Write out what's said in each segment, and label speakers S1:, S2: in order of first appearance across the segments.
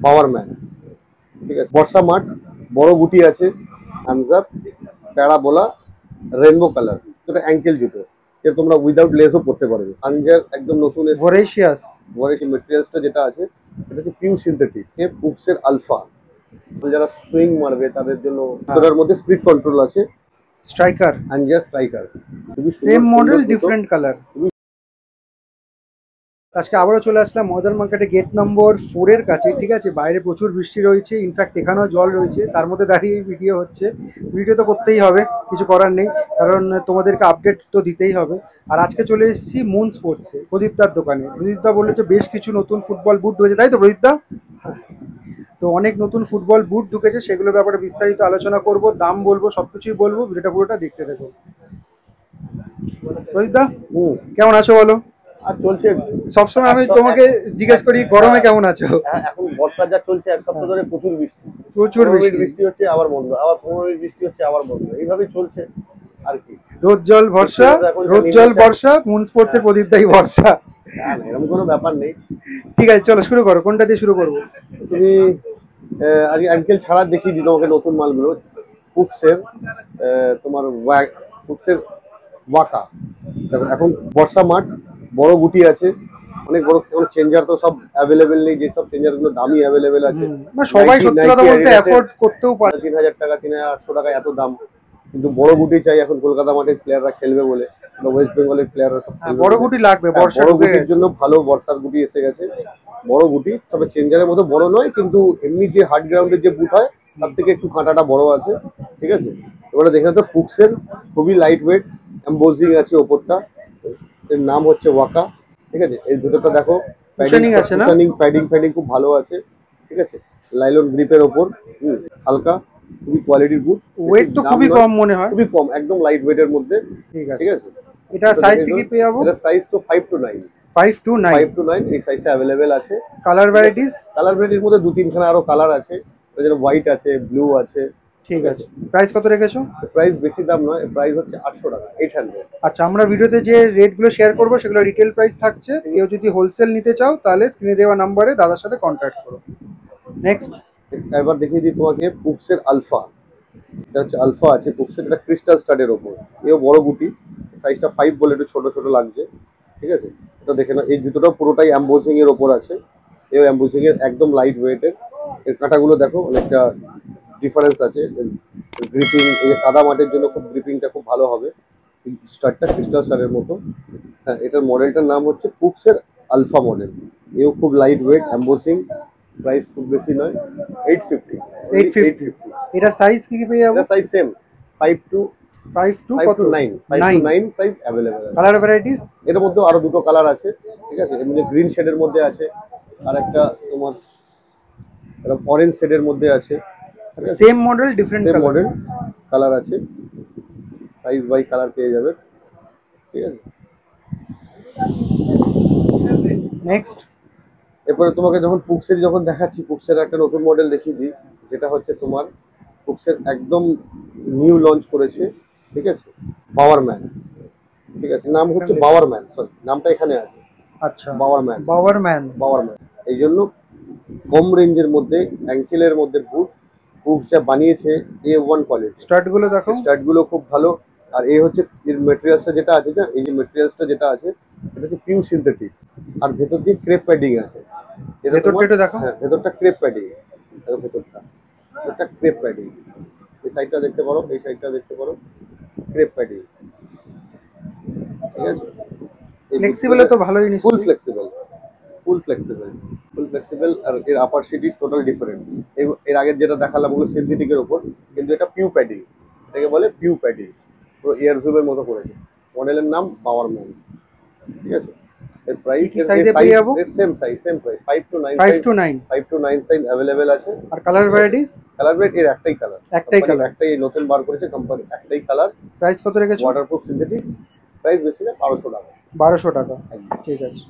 S1: পাওয়ার man, ঠিক আছে। বর্ষা মাঠ, বড় গুটি আছে, হ্যান্ডস প্যারাবোলা, রেনবো কালার, এটা অ্যাঙ্কেল জুতো, যেটা তোমরা উইদাউট লেসও পরতে পারবে। আনজার একদম নতুন
S2: ভরেশিয়াস
S1: মেটেরিয়ালসটা যেটা আছে এটা হচ্ছে পিউ সিনথেটিক, পুক্সের আলফা। যারা সুইং মারবে তাদের জন্য এটার মধ্যে স্পিড কন্ট্রোল আছে।
S2: স্ট্রাইকার,
S1: আনজার স্ট্রাইকার, খুবই
S2: সেম মডেল
S1: সুন্দর জুতো।
S2: Different colour. আজকে আবারও চলে আসলাম মডার্ন মার্কেটে গেট নম্বর 4 এর কাছে, ঠিক আছে। বাইরে প্রচুর বৃষ্টি রয়েছে, ইনফ্যাক্ট এখানেও জল রয়েছে, তার মধ্যে দাঁড়িয়ে ভিডিও হচ্ছে। ভিডিও তো করতেই হবে, কিছু করার নেই, কারণ তোমাদেরকে আপডেট তো দিতেই হবে। আর আজকে চলে এসেছি মুন স্পোর্টসে, প্রদীপদার দোকানে। প্রদীপদা বললো যে বেশ কিছু নতুন ফুটবল বুট ঢুকেছে, তাই তো প্রদীপদা? তো অনেক নতুন ফুটবল বুট ঢুকেছে, সেগুলোর ব্যাপারে বিস্তারিত আলোচনা করব, দাম বলবো, সবকিছুই বলবো। ভিডিওটা পুরোটা দেখতে থাকো। প্রদীপদা কেমন আছো বলো?
S1: আর চলছে,
S2: সবসময় আমি তোমাকে জিজ্ঞেস করি গরমে কেমন আছো।
S1: এখন বর্ষা যা চলছে, এক সপ্তাহ ধরে প্রচুর বৃষ্টি,
S2: প্রচুর
S1: বৃষ্টি হচ্ছে আবার বন্ধ, আবার 15 মিনিট বৃষ্টি হচ্ছে আবার বন্ধ, এইভাবেই চলছে আর কি।
S2: রোদ জল ভরসা, রোদ জল বর্ষা, মুন স্পোর্টসের প্রদীপদাই ভরসা।
S1: এরকম কোনো ব্যাপার নেই।
S2: ঠিক আছে, চলো শুরু করো, কোনটা দিয়ে শুরু করবো?
S1: তুমি আজকে অ্যাঙ্কেল ছাড়া দেখিয়ে দিই তোমাকে নতুন মালগুলো। ফুক্সের তোমার ফুক্সের ওয়াকা, দেখো এখন বর্ষা মাঠ, বড় গুটি আছে, অনেক বড়। চেঞ্জার তো সব অ্যাভেলেবেল নেই, যেসব চেঞ্জার গুলো দামি অ্যাভেলেবেল আছে।
S2: সবাই সত্যি কথা বলতে অ্যাফোর্ড করতেও পারে।
S1: 3000 টাকা 3800 টাকা এত দাম, কিন্তু বড় গুটি চাই এখন কলকাতা মাঠের প্লেয়াররা খেলবে বলে, ওয়েস্ট বেঙ্গলের প্লেয়াররা সব
S2: বড় গুটি লাগবে,
S1: বড় গুটির জন্য ভালো বর্ষার গুটি এসে গেছে। বড় গুটি, তবে চেঞ্জারের মতো বড় নয়, কিন্তু এমনি যে হার্ড গ্রাউন্ডের যে বুট হয় তার থেকে একটু কাঁটাটা বড় আছে, ঠিক আছে। এবারে দেখে তো ফুক্সের খুবই লাইট ওয়েট, এমবোজিং আছে ওপরটা, এর নাম হচ্ছে ওয়াকা, ঠিক আছে। এই দুটোটা দেখো, প্যাডিং খুব ভালো আছে, ঠিক আছে। লাইলন গ্রিপের ওপর, হালকা, খুবই কোয়ালিটির বুট।
S2: ওয়েট তো খুবই কম মনে হয়,
S1: খুবই কম, একদম লাইট ওয়েটের মধ্যে, ঠিক আছে।
S2: এটা সাইজ কি পেয়ে যাবো?
S1: এটা সাইজ তো 5 to 9,
S2: 5 to 9
S1: এই সাইজটা अवेलेबल আছে।
S2: কালার ভ্যারাইটির
S1: মধ্যে দু তিনখানা আরো কালার আছে, যেটা হোয়াইট আছে, ব্লু আছে,
S2: ঠিক আছে। প্রাইস কত রেখেছো?
S1: প্রাইস বেশি দাম নয়, প্রাইস হচ্ছে 800 টাকা, 800।
S2: আচ্ছা, আমরা ভিডিওতে যে রেটগুলো শেয়ার করবো সেগুলো রিটেল প্রাইস থাকছে। কেউ যদি হোলসেল নিতে চাও তাহলে স্ক্রিনে দেওয়া নাম্বারে দাদার সাথে কন্ট্যাক্ট করো। নেক্সট
S1: এবার দেখিয়ে দিই তোমাকে পুক্সের আলফা। এটা হচ্ছে আলফা আছে পুক্সের, এটা ক্রিস্টাল স্টাডের ওপর, এও বড় গুটি, সাইজটা 5 বলে একটু ছোট ছোট লাগছে, ঠিক আছে। এটা দেখে না, এই জুতোটা পুরোটাই এমবোজিং এর ওপর আছে, এও এমবোজিং এর, একদম লাইট ওয়েটের। এর কাঁটাগুলো দেখো অনেকটা ডিফারেন্স আছে, গ্রিপিং, এই কাদা মাঠের জন্য খুব গ্রিপিংটা খুব ভালো হবে। স্টারটা ক্রিস্টাল স্টারের মতো। হ্যাঁ, এটার মডেলটার নাম হচ্ছে পুক্সের আলফা মডেল, এও খুব লাইট ওয়েট, এমবোজিং। প্রাইস খুব বেশি নয়, 850।
S2: এটা সাইজ কি পেয়ে যাবো?
S1: এটা size same, 5 to 9 size available আছে।
S2: কালার ভ্যারাইটিস
S1: এর মধ্যে আরো দুটো কালার আছে, ঠিক আছে। এমনি গ্রিন শেডের মধ্যে আছে, আর একটা তোমার এটা অরেঞ্জ শেডের মধ্যে আছে।
S2: সেম মডেল ডিফারেন্ট
S1: কালার আছে, সাইজ বাই কালার পেয়ে যাবে, ঠিক আছে।
S2: নেক্সট
S1: এরপরে তোমাকে যখন পুক্সের যখন দেখাচ্ছি, পুক্সের একটা নতুন মডেল দেখিয়ে দিই, যেটা হচ্ছে তোমার পুক্সের একদম নিউ লঞ্চ করেছে, ঠিক আছে, পাওয়ার ম্যান, ঠিক আছে। নাম হচ্ছে পাওয়ার ম্যান, সরি নামটা এখানে আছে।
S2: আচ্ছা,
S1: পাওয়ার ম্যান। এই জন্য কম রেঞ্জের মধ্যে অ্যাঙ্কেলের মধ্যে বুট, পুক্স যা বানিয়েছে A1 কোয়ালিটি।
S2: স্টার্টগুলো দেখো,
S1: স্টার্টগুলো খুব ভালো। আর এই হচ্ছে এর মেটেরিয়ালসটা যেটা আছে, না এই যে মেটেরিয়ালসটা যেটা আছে এটা হচ্ছে পিউ সিনথেটিক, আর ভেতর দিয়ে ক্রেপ প্যাডিং আছে।
S2: ভেতরটা একটু দেখো।
S1: হ্যাঁ, ভেতরটা ক্রেপ প্যাডিং, ভেতরটা ক্রেপ প্যাডিং। এই সাইডটা দেখতে পারো, এই সাইডটা দেখতে পারো, ক্রেপ প্যাডিং, ঠিক আছে।
S2: ফ্লেক্সিবল তো ভালোই,
S1: ফুল ফ্লেক্সিবল। আর এর আপার সিটি টোটাল ডিফারেন্ট। এর আগের যেটা দেখালাম ওগুলো সিনথেটিকের ওপর, কিন্তু এটা পিউ প্যাডিং, এটাকে বলে পিউ প্যাডিং, পুরো এয়ার জুমের মতো করেছে। মডেলের নাম পাওয়ার ম্যান, ঠিক আছে। এর price same price 5 to 9 size available আছে।
S2: আর কালার ভ্যারাইটিস?
S1: এর একটাই কালার, একটাই নতুন বার করেছে কোম্পানি, একটাই কালার।
S2: প্রাইস কত রেখেছো?
S1: ওয়াটারপ্রুফ সিনথেটিক, প্রাইস বেশি না, 1200 টাকা।
S2: 1200 টাকা, ঠিক আছে।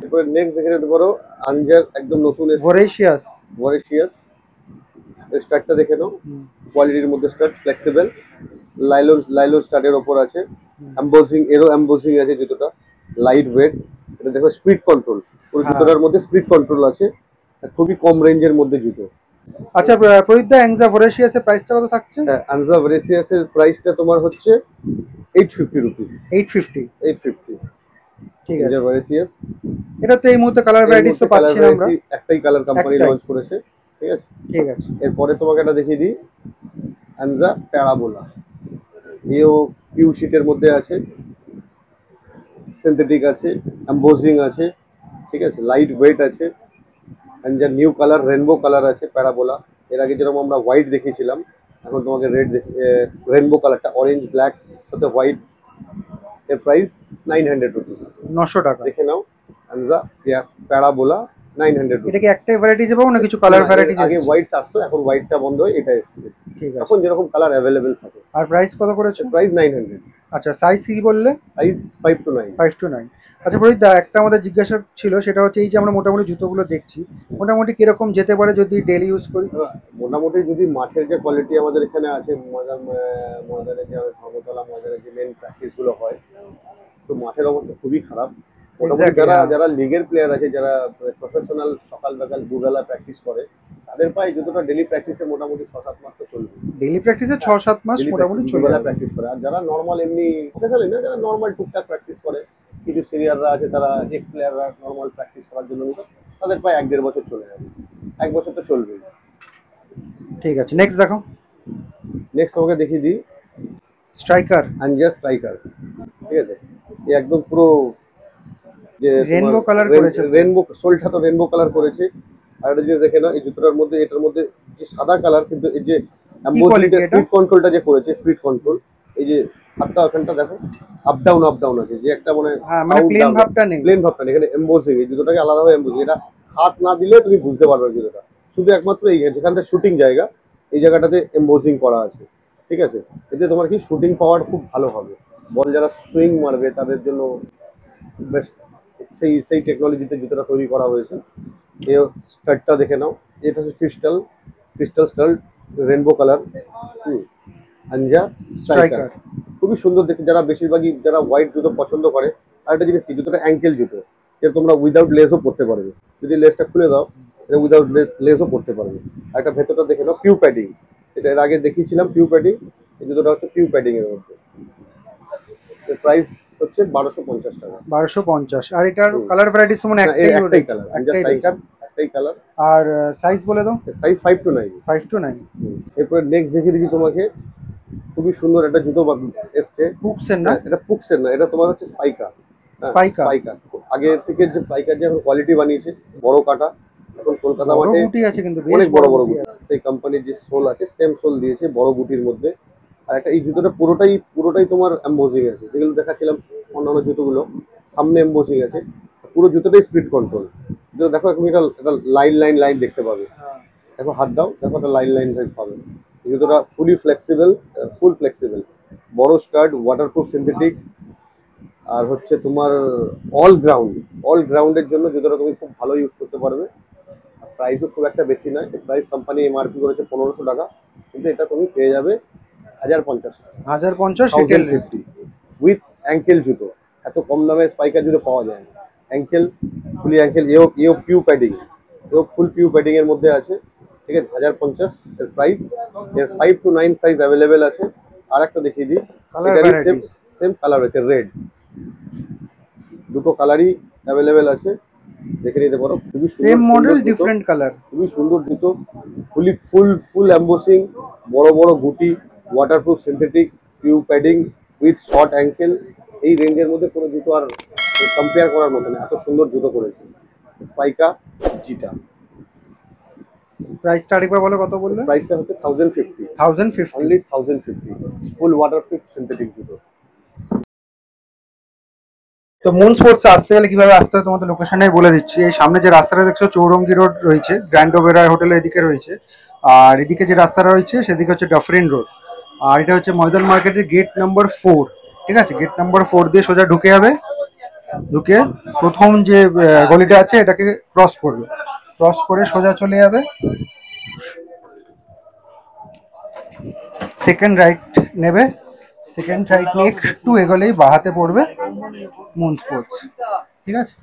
S1: এরপরে নেক্সট দেখে নিতে পারো আনজার একদম নতুন
S2: ভরেশিয়াস
S1: স্টার্টটা দেখে নাও, কোয়ালিটির মধ্যে স্টার্ট, ফ্লেক্সিবল, লাইলন স্টার্টের ওপর আছে, এমবোজিং আছে জুতোটা, লাইট ওয়েট। এটা দেখো স্পিড কন্ট্রোল, পুরো জুতোটার মধ্যে স্পিড কন্ট্রোল আছে, খুবই কম রেঞ্জের মধ্যে জুতো।
S2: আচ্ছা প্রদীপ দা, অ্যাংজা ভোরেশিয়াসের প্রাইসটা কত থাকছে?
S1: হ্যাঁ, আনজা ভেরিসিয়াসের প্রাইসটা তোমার হচ্ছে 850 রুপিস।
S2: 850।
S1: 850
S2: ঠিক
S1: আনজা
S2: আছে।
S1: ভেরিসিয়াস।
S2: এটা তো এই মুহূর্তে কালার
S1: এর
S2: ভ্যারাইটিস তো
S1: মধ্যে কালার
S2: পাচ্ছি না আমরা।
S1: ভ্যারাইটি একটাই কালার কোম্পানি
S2: একটাই।
S1: লঞ্চ করেছে, ঠিক আছে।
S2: ঠিক আছে।
S1: এরপরে তোমাকে একটা দেখিয়ে দিই, আনজা প্যারাবোলা। এও পিউ শিটের মধ্যে আছে, সিনথেটিক আছে, এমবোজিং আছে, ঠিক আছে, লাইট ওয়েট আছে। Anzar new colour rainbow colour আছে প্যারাবোলা। এর আগে যেরকম আমরা হোয়াইট দেখিয়েছিলাম, এখন তোমাকে রেনবো কালারটা অরেঞ্জ ব্ল্যাক সাথে হোয়াইট। এর প্রাইস 900 রুপিস।
S2: 900 টাকা।
S1: দেখে নাও, আনজা প্যারাবোলা 900
S2: এটা
S1: রুপিস।
S2: কি একটাই ভ্যারাইটিস পাবো না কিছু কালার ভ্যারাইটিস
S1: আগে
S2: আছে?
S1: হোয়াইট আসতো, এখন হোয়াইটটা বন্ধ হয়ে এটা এসছে।
S2: ঠিক আছে।
S1: এখন যেরকম কালার অ্যাভেলেবেল থাকে।
S2: আর প্রাইস কত করেছো?
S1: প্রাইস 900।
S2: আচ্ছা, সাইজ কি বললে?
S1: Size 5 to 9।
S2: 5 to 9। আচ্ছা প্রদীপ দা, একটা আমাদের জিজ্ঞাসা ছিল, সেটা হচ্ছে এই যে আমরা মোটামুটি জুতোগুলো দেখছি, মোটামুটি কিরকম যেতে পারে যদি ডেলি ইউজ করি?
S1: মোটামুটি যদি মাঠের যে কোয়ালিটি আমাদের এখানে আছে, ময়দানে যে ধর্মতলা ময়দানে যে মেন প্র্যাকটিসগুলো হয়, তো মাঠের অবস্থা খুবই খারাপ। মোটামুটি
S2: Exactly,
S1: যারা
S2: হ্যাঁ।
S1: যারা লিগের প্লেয়ার আছে, যারা প্রফেশনাল সকাল বিকাল দুবেলা প্র্যাকটিস করে, তাদের পায়ে যতটা ডেলি প্র্যাকটিসে মোটামুটি 6-7 মাস তো চলবে।
S2: ডেইলি প্র্যাকটিসে 6-7 মাস
S1: ডেলি
S2: মোটামুটি চলে
S1: দুবেলা
S2: যাবে।
S1: প্র্যাকটিস করে। আর যারা নর্মাল এমনি প্রফেশনালি না, যারা নর্মাল টুকটাক প্র্যাকটিস করে, কিছু সিনিয়ররা আছে, তারা এক্স প্লেয়াররা নর্মাল প্র্যাকটিস করার জন্য নিত, তাদের প্রায় 1-1.5 বছর চলে যাবে। 1 বছর তো চলবেই।
S2: ঠিক আছে, নেক্সট দেখো।
S1: নেক্সট তোমাকে দেখিয়ে দিই,
S2: স্ট্রাইকার।
S1: আনজা স্ট্রাইকার, ঠিক আছে। এই একদম পুরো যে
S2: রেনবো কালার করেছে।
S1: রেনবো সোলটা তো রেনবো কালার করেছে। আর একটা জিনিস দেখে না, এই জুতোটার মধ্যে, এটার মধ্যে যে সাদা কালার, কিন্তু এই যে
S2: quality এটা?
S1: স্পিড কন্ট্রোলটা যে করেছে, স্পিড কন্ট্রোল, এই যে হাতটা ওখানটা দেখো, আপ ডাউন আছে, যে একটা মানে
S2: হ্যাঁ, মানে প্লেন ভাবটা নেই।
S1: প্লেন ভাবটা নেই এখানে। এমবোজিং, এই জুতোটাকে আলাদাভাবে এমবোজিং, এটা হাত না দিলে তুমি বুঝতে পারবে না জুতোটা। শুধু একমাত্র এই যেখানটা শুটিং জায়গা, এই জায়গাটাতে এমবোজিং করা আছে, ঠিক আছে। এতে তোমার কি শুটিং পাওয়ার খুব ভালো হবে। বল যারা সুইং মারবে তাদের জন্য বেস্ট, সেই সেই টেকনোলজিতে জুতোটা তৈরি করা হয়েছে। এই স্টাডটা দেখে নাও, এটা হচ্ছে ক্রিস্টাল স্টাড, রেনবো কালার, আনজা স্ট্রাইকার।
S2: স্ট্রাইকার।
S1: খুবই সুন্দর দেখতে। যারা বেশিরভাগই যারা হোয়াইট জুতো পছন্দ করে, আর একটা জিনিস কি, জুতোটা অ্যাঙ্কেল জুতো, যেটা তোমরা উইদাউট লেসও পরতে পারবে। যদি লেসটা খুলে দাও, এটা উইদাউট লেসও পরতে পারবে। আর একটা ভেতরটা দেখে নাও, পিউ প্যাডিং। এটা এর আগে দেখিয়েছিলাম পিউ প্যাডিং, এই জুতোটা হচ্ছে পিউ প্যাডিং এর মধ্যে। এর প্রাইস হচ্ছে 1250 টাকা।
S2: 1250। আর এটার কালার ভ্যারাইটিস তো মানে
S1: একটাই কালার, আনজা স্ট্রাইকার, একটাই কালার।
S2: আর সাইজ বলে দাও।
S1: Size 5 to 9।
S2: 5 to 9।
S1: এরপরে নেক্সট দেখিয়ে দিচ্ছি তোমাকে, খুবই সুন্দর একটা জুতো এসছে।
S2: পুক্সের না?
S1: এটা পুক্সের না, এটা তোমার হচ্ছে স্পাইকার।
S2: স্পাইকার।
S1: স্পাইকার আগে থেকে যে স্পাইকার যে কোয়ালিটি বানিয়েছে, বড় কাটা, এখন কলকাতা
S2: বড়
S1: মাঠে
S2: গুটি আছে কিন্তু, বেশ
S1: অনেক বড় বড়
S2: গুটি
S1: গুটি।
S2: আছে।
S1: সেই কোম্পানির যে সোল আছে, সেম সোল দিয়েছে বড় গুটির মধ্যে। আর একটা এই জুতোটা পুরোটাই তোমার এমবোজিং আছে, যেগুলো দেখাচ্ছিলাম অন্যান্য জুতোগুলো সামনে এমবোজিং আছে। পুরো জুতোটাই স্পিড কন্ট্রোল। দেখো তুমি এটা লাইন দেখতে পাবে। দেখো হাত দাও, দেখো একটা লাইন পাবে। এই জুতোটা ফুল ফ্লেক্সিবল, বড় স্টাড, ওয়াটারপ্রুফ সিনথেটিক। আর হচ্ছে তোমার অল গ্রাউন্ডের জন্য জুতোটা তুমি খুব ভালো ইউজ করতে পারবে। আর প্রাইসও খুব একটা বেশি নয়। প্রাইস কোম্পানি এমআরপি করেছে 1500 টাকা, কিন্তু এটা তুমি পেয়ে যাবে 1050 টাকা।
S2: 1050 রিটেল রেট।
S1: 1050 উইথ অ্যাঙ্কেল জুতো। এত কম দামে স্পাইকার জুতো পাওয়া যায় না। অ্যাঙ্কেল, ফুলি অ্যাঙ্কেল, এও পিউ প্যাডিং, এও ফুল পিউ প্যাডিং এর মধ্যে আছে, ঠিক আছে। 1050 এর প্রাইস। এর 5 to 9 সাইজ অ্যাভেলেবেল আছে। আর একটা দেখিয়ে দিই,
S2: কালার
S1: এটারই
S2: ভ্যারাইটিস।
S1: সেম কালার আছে, রেড। দুটো কালারই অ্যাভেলেবেল আছে, দেখে নিতে পারো। খুবই
S2: সেম মডেল,
S1: জুতো,
S2: ডিফারেন্ট কালার।
S1: খুবই সুন্দর জুতো। ফুল এমবোসিং, বড় গুটি, waterproof synthetic, PU padding with short ankle. এই রেঞ্জের মধ্যে কোনো জুতো আর কম্পেয়ার করার মতো না, এত সুন্দর জুতো করেছে স্পাইকা জিটা।
S2: প্রাইসটা আরেকবার বলো, কত বললে?
S1: প্রাইসটা হচ্ছে 1050।
S2: 1050।
S1: অনলি 1050, ফুল ওয়াটারপ্রুফ সিনথেটিক জুতো।
S2: তো মুন স্পোর্টস আসতে গেলে কিভাবে আসতে হয় তোমাদের লোকেশনে বলে দিচ্ছি। এই সামনে যে রাস্তাটা দেখছো, চৌরঙ্গি রোড রয়েছে, গ্র্যান্ড ওবেরয় হোটেলের এদিকে রয়েছে। আর এদিকে যে রাস্তা রয়েছে সেদিকে হচ্ছে ডাফরিন রোড। আর এটা হচ্ছে ময়দান মার্কেটের গেট নাম্বার 4। ঠিক আছে, গেট নাম্বার 4 দিয়ে সোজা ঢুকে যাবে। ঢুকে প্রথম যে গলিটা আছে এটাকে ক্রস করবে, ক্রস করে সোজা চলে যাবে। সেকেন্ড রাইট নেবে, সেকেন্ড রাইট নিয়ে একটু এগোলেই বাহাতে পড়বে মুন স্পোর্টস। ঠিক আছে।